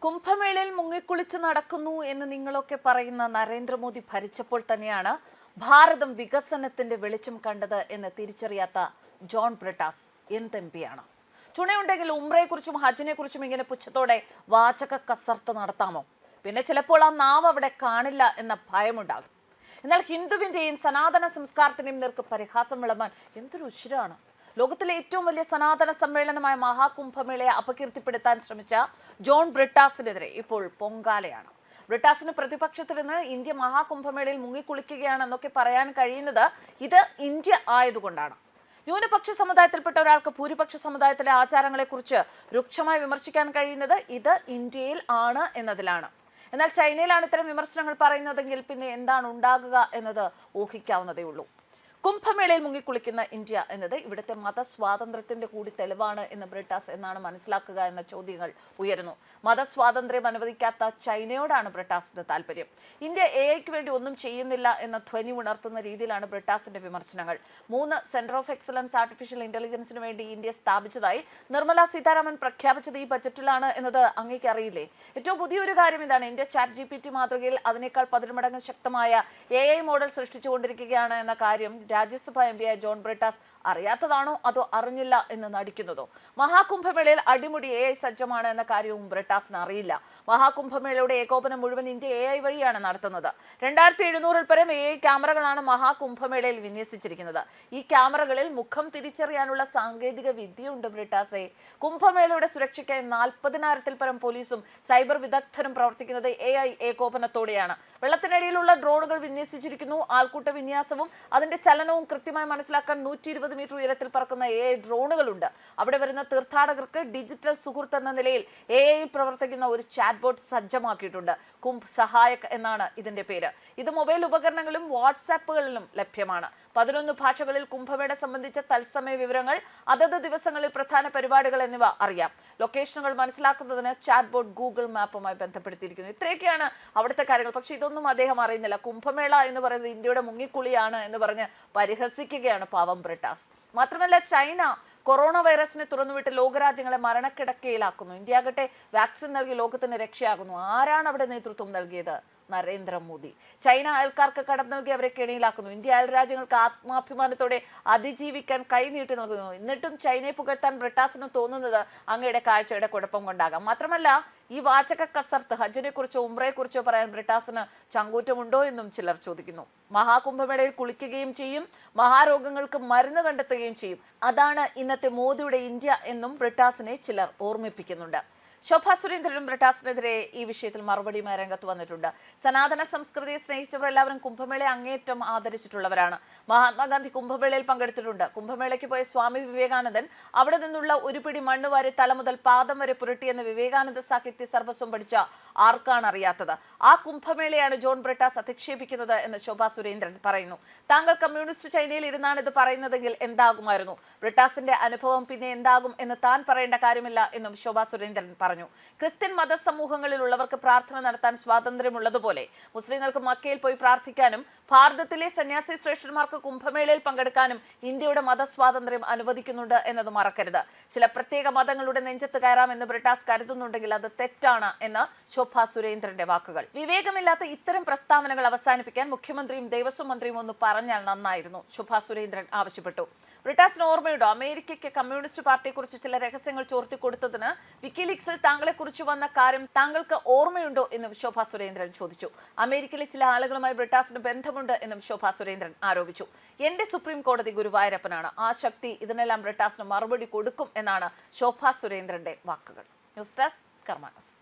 കുംഭമേളയിൽ മുങ്ങിക്കുളിച്ച് നടക്കുന്നു എന്ന് നിങ്ങളൊക്കെ പറയുന്ന നരേന്ദ്രമോദി ഭരിച്ചപ്പോൾ തന്നെയാണ് ഭാരതം വികസനത്തിന്റെ വെളിച്ചം കണ്ടത് എന്ന് തിരിച്ചറിയാത്ത ജോൺ ബ്രിട്ടാസ് എന്തെംപിയാണ്. ചുണയുണ്ടെങ്കിൽ ഉംറയെക്കുറിച്ചും ഹജ്ജിനെക്കുറിച്ചും ഇങ്ങനെ പുച്ഛത്തോടെ വാചക കസർത്ത് നടത്താമോ? പിന്നെ ചിലപ്പോൾ ആ നാവ് അവിടെ കാണില്ല എന്ന ഭയമുണ്ടാകും. എന്നാൽ ഹിന്ദുവിന്റെയും സനാതന സംസ്കാരത്തിന്റെയും നേർക്ക് പരിഹാസം വിളമ്പാൻ എന്തൊരു ഉശിരാണ്. ലോകത്തിലെ ഏറ്റവും വലിയ സനാതന സമ്മേളനമായ മഹാകുംഭമേളയെ അപകീർത്തിപ്പെടുത്താൻ ശ്രമിച്ച ജോൺ ബ്രിട്ടാസിനെതിരെ ഇപ്പോൾ പൊങ്കാലയാണ്. ബ്രിട്ടാസിന് പ്രതിപക്ഷത്തിരുന്ന് ഇന്ത്യ മഹാകുംഭമേളയിൽ മുങ്ങിക്കുളിക്കുകയാണെന്നൊക്കെ പറയാൻ കഴിയുന്നത് ഇത് ഇന്ത്യ ആയതുകൊണ്ടാണ്. ന്യൂനപക്ഷ സമുദായത്തിൽപ്പെട്ട ഒരാൾക്ക് ഭൂരിപക്ഷ സമുദായത്തിലെ ആചാരങ്ങളെക്കുറിച്ച് രൂക്ഷമായി വിമർശിക്കാൻ കഴിയുന്നത് ഇത് ഇന്ത്യയിൽ ആണ് എന്നതിലാണ്. എന്നാൽ ചൈനയിലാണ് ഇത്തരം വിമർശനങ്ങൾ പറയുന്നതെങ്കിൽ പിന്നെ എന്താണ് ഉണ്ടാകുക എന്നത് ഊഹിക്കാവുന്നതേ ഉള്ളൂ. കുംഭമേളയിൽ മുങ്ങിക്കുളിക്കുന്ന ഇന്ത്യ എന്നത് ഇവിടുത്തെ മതസ്വാതന്ത്ര്യത്തിന്റെ കൂടി തെളിവാണ് എന്ന് ബ്രിട്ടാസ് എന്നാണ് മനസ്സിലാക്കുക എന്ന ചോദ്യങ്ങൾ ഉയരുന്നു. മതസ്വാതന്ത്ര്യം അനുവദിക്കാത്ത ചൈനയോടാണ് ബ്രിട്ടാസിന്റെ താല്പര്യം. ഇന്ത്യ എഐക്ക് വേണ്ടി ഒന്നും ചെയ്യുന്നില്ല എന്ന ധ്വനി ഉണർത്തുന്ന രീതിയിലാണ് ബ്രിട്ടാസിന്റെ വിമർശനങ്ങൾ. 3 സെന്റർ ഓഫ് എക്സലൻസ് ആർട്ടിഫിഷ്യൽ ഇന്റലിജൻസിന് വേണ്ടി ഇന്ത്യ സ്ഥാപിച്ചതായി നിർമ്മല സീതാരാമൻ പ്രഖ്യാപിച്ചത് ഈ ബജറ്റിലാണ് എന്നത് അങ്ങേക്ക് അറിയില്ലേ? ഏറ്റവും പുതിയൊരു കാര്യം ഇതാണ്, ഇന്ത്യ ചാറ്റ് GPT മാതൃകയിൽ അതിനേക്കാൾ 10 മടങ്ങ് ശക്തമായ AI മോഡൽ സൃഷ്ടിച്ചുകൊണ്ടിരിക്കുകയാണ് എന്ന കാര്യം രാജ്യസഭാ MP ജോൺ ബ്രിട്ടാസ് അറിയാത്തതാണോ അതോ അറിഞ്ഞില്ല എന്ന് നടിക്കുന്നതോ? മഹാകുംഭമേളയിൽ അടിമുടി AI സജ്ജമാണ് എന്ന കാര്യവും ബ്രിട്ടാസിന് അറിയില്ല. മഹാകുംഭമേളയുടെ ഏകോപനം മുഴുവൻ ഇന്ത്യ AI വഴിയാണ് നടത്തുന്നത്. 2700-ൽ പരം AI ക്യാമറകളാണ് മഹാകുംഭമേളയിൽ വിന്യസിച്ചിരിക്കുന്നത്. ഈ ക്യാമറകളിൽ മുഖം തിരിച്ചറിയാനുള്ള സാങ്കേതിക വിദ്യയുണ്ട് ബ്രിട്ടാസെ. കുംഭമേളയുടെ സുരക്ഷയ്ക്കായി 40,000-ൽ പരം പോലീസും സൈബർ വിദഗ്ധരും പ്രവർത്തിക്കുന്നത് AI ഏകോപനത്തോടെയാണ്. വെള്ളത്തിനടിയിലുള്ള ഡ്രോണുകൾ വിന്യസിച്ചിരിക്കുന്നു. ആൾക്കൂട്ട വിന്യാസവും അതിന്റെ ചലനവും കൃത്യമായി മനസ്സിലാക്കാൻ 120 മീറ്റർ ഉയരത്തിൽ പറക്കുന്ന AI ഡ്രോണുകളുണ്ട്. അവിടെ വരുന്ന തീർത്ഥാടകർക്ക് ഡിജിറ്റൽ സുഹൃത്ത് എന്ന നിലയിൽ AI പ്രവർത്തിക്കുന്ന ഒരു ചാറ്റ് ബോട്ട് സജ്ജമാക്കിയിട്ടുണ്ട്. കുംഭ് സഹായക് എന്നാണ് ഇതിന്റെ പേര്. ഇത് മൊബൈൽ ഉപകരണങ്ങളും വാട്സാപ്പുകളിലും ലഭ്യമാണ്. 11 ഭാഷകളിൽ കുംഭമേള സംബന്ധിച്ച തത്സമയ വിവരങ്ങൾ, അതത് ദിവസങ്ങളിൽ പ്രധാന പരിപാടികൾ എന്നിവ അറിയാം. ലൊക്കേഷനുകൾ മനസ്സിലാക്കുന്നതിന് ചാറ്റ് ബോട്ട് ഗൂഗിൾ മാപ്പുമായി ബന്ധപ്പെടുത്തിയിരിക്കുന്നു. ഇത്രയൊക്കെയാണ് അവിടുത്തെ കാര്യങ്ങൾ. പക്ഷെ ഇതൊന്നും അദ്ദേഹം അറിയുന്നില്ല. കുംഭമേള എന്ന് പറയുന്നത് ഇന്ത്യയുടെ മുങ്ങിക്കുളിയാണ് എന്ന് പറഞ്ഞ് പരിഹസിക്കുകയാണ് പാവം ബ്രിട്ടാസ്. മാത്രമല്ല, ചൈന കൊറോണ വൈറസിനെ തുറന്നുവിട്ട് ലോകരാജ്യങ്ങളെ മരണക്കിടക്കയിലാക്കുന്നു. ഇന്ത്യ ആകട്ടെ വാക്സിൻ നൽകി ലോകത്തിന് രക്ഷയാകുന്നു. ആരാണ് അവിടെ നേതൃത്വം നൽകിയത്? നരേന്ദ്രമോദി. ചൈന അയൽക്കാർക്ക് കടം നൽകി അവരെ കെണിയിലാക്കുന്നു. ഇന്ത്യ അയൽ രാജ്യങ്ങൾക്ക് ആത്മാഭിമാനത്തോടെ അതിജീവിക്കാൻ കൈനീട്ടി നൽകുന്നു. എന്നിട്ടും ചൈനയെ പുകഴ്ത്താൻ ബ്രിട്ടാസിന് തോന്നുന്നത് അങ്ങയുടെ കാഴ്ചയുടെ കുഴപ്പം കൊണ്ടാകാം. മാത്രമല്ല, ഈ വാചക കസർത്ത് ഹജ്ജിനെ കുറിച്ചോ ഉംറയെക്കുറിച്ചോ പറയാൻ ബ്രിട്ടാസിന് ചങ്കൂറ്റമുണ്ടോ എന്നും ചിലർ ചോദിക്കുന്നു. മഹാകുംഭമേളയിൽ കുളിക്കുകയും ചെയ്യും, മഹാരോഗങ്ങൾക്ക് മരുന്ന് കണ്ടെത്തുകയും ചെയ്യും. അതാണ് ഇന്നത്തെ മോദിയുടെ ഇന്ത്യ എന്നും ബ്രിട്ടാസിനെ ചിലർ ഓർമ്മിപ്പിക്കുന്നുണ്ട്. ശോഭാ സുരേന്ദ്രനും ബ്രിട്ടാസിനെതിരെ ഈ വിഷയത്തിൽ മറുപടിയുമായി രംഗത്ത് വന്നിട്ടുണ്ട്. സനാതന സംസ്കൃതിയെ സ്നേഹിച്ചവർ എല്ലാവരും കുംഭമേളയെ അങ്ങേറ്റം ആദരിച്ചിട്ടുള്ളവരാണ്. മഹാത്മാഗാന്ധി കുംഭമേളയിൽ പങ്കെടുത്തിട്ടുണ്ട്. കുംഭമേളയ്ക്ക് പോയ സ്വാമി വിവേകാനന്ദൻ അവിടെ നിന്നുള്ള ഒരു പിടി മണ്ണ് വാരി തല മുതൽ പാദം വരെ പുരട്ടിയെന്ന് വിവേകാനന്ദ സാഹിത്യ സർവസ്വം പഠിച്ച ആർക്കാണ് അറിയാത്തത്? ആ കുംഭമേളയാണ് ജോൺ ബ്രിട്ടാസ് അധിക്ഷേപിക്കുന്നത് എന്ന് ശോഭാ സുരേന്ദ്രൻ പറയുന്നു. താങ്കൾ കമ്മ്യൂണിസ്റ്റ് ചൈനയിൽ ഇരുന്നാണ് ഇത് പറയുന്നതെങ്കിൽ എന്താകുമായിരുന്നു? ബ്രിട്ടാസിന്റെ അനുഭവം പിന്നെ എന്താകും എന്ന് താൻ പറയേണ്ട കാര്യമില്ല എന്നും ശോഭാ സുരേന്ദ്രൻ പറഞ്ഞു. ക്രിസ്ത്യൻ മതസമൂഹങ്ങളിലുള്ളവർക്ക് പ്രാർത്ഥന നടത്താൻ സ്വാതന്ത്ര്യമുള്ളതുപോലെ മുസ്ലിങ്ങൾക്ക് മക്കയിൽ പോയി പ്രാർത്ഥിക്കാനും ഭാരതത്തിലെ സന്യാസി ശ്രേഷ്ഠന്മാർക്ക് കുംഭമേളയിൽ പങ്കെടുക്കാനും ഇന്ത്യയുടെ മതസ്വാതന്ത്ര്യം അനുവദിക്കുന്നുണ്ട് എന്നത് മറക്കരുത്. ചില പ്രത്യേക മതങ്ങളുടെ നെഞ്ചത്ത് കയറാമെന്ന് ബ്രിട്ടാസ് കരുതുന്നുണ്ടെങ്കിൽ അത് തെറ്റാണ് എന്ന് ശോഭാ സുരേന്ദ്രന്റെ വാക്കുകൾ. വിവേകമില്ലാത്ത ഇത്തരം പ്രസ്താവനകൾ അവസാനിപ്പിക്കാൻ മുഖ്യമന്ത്രിയും ദേവസ്വം മന്ത്രിയും ഒന്ന് പറഞ്ഞാൽ നന്നായിരുന്നു, ശോഭാ സുരേന്ദ്രൻ ആവശ്യപ്പെട്ടു. ബ്രിട്ടാസിന് ഓർമ്മയുണ്ടോ അമേരിക്കയ്ക്ക് കമ്മ്യൂണിസ്റ്റ് പാർട്ടിയെക്കുറിച്ച് ചില രഹസ്യങ്ങൾ ചോർത്തിക്കൊടുത്തതിന് വിക്കിലീക്സിൽ താങ്കളെക്കുറിച്ച് വന്ന കാര്യം താങ്കൾക്ക് ഓർമ്മയുണ്ടോ എന്നും ശോഭാ സുരേന്ദ്രൻ ചോദിച്ചു. അമേരിക്കയിലെ ചില ആളുകളുമായി ബ്രിട്ടാസിന് ബന്ധമുണ്ട് എന്നും ശോഭാ സുരേന്ദ്രൻ ആരോപിച്ചു. എന്റെ സുപ്രീം കോടതി ഗുരുവായൂരപ്പനാണ്, ആ ശക്തി ഇതിനെല്ലാം ബ്രിട്ടാസിന് മറുപടി കൊടുക്കും എന്നാണ് ശോഭാ സുരേന്ദ്രന്റെ വാക്കുകൾ. News desk കർമാനസ്.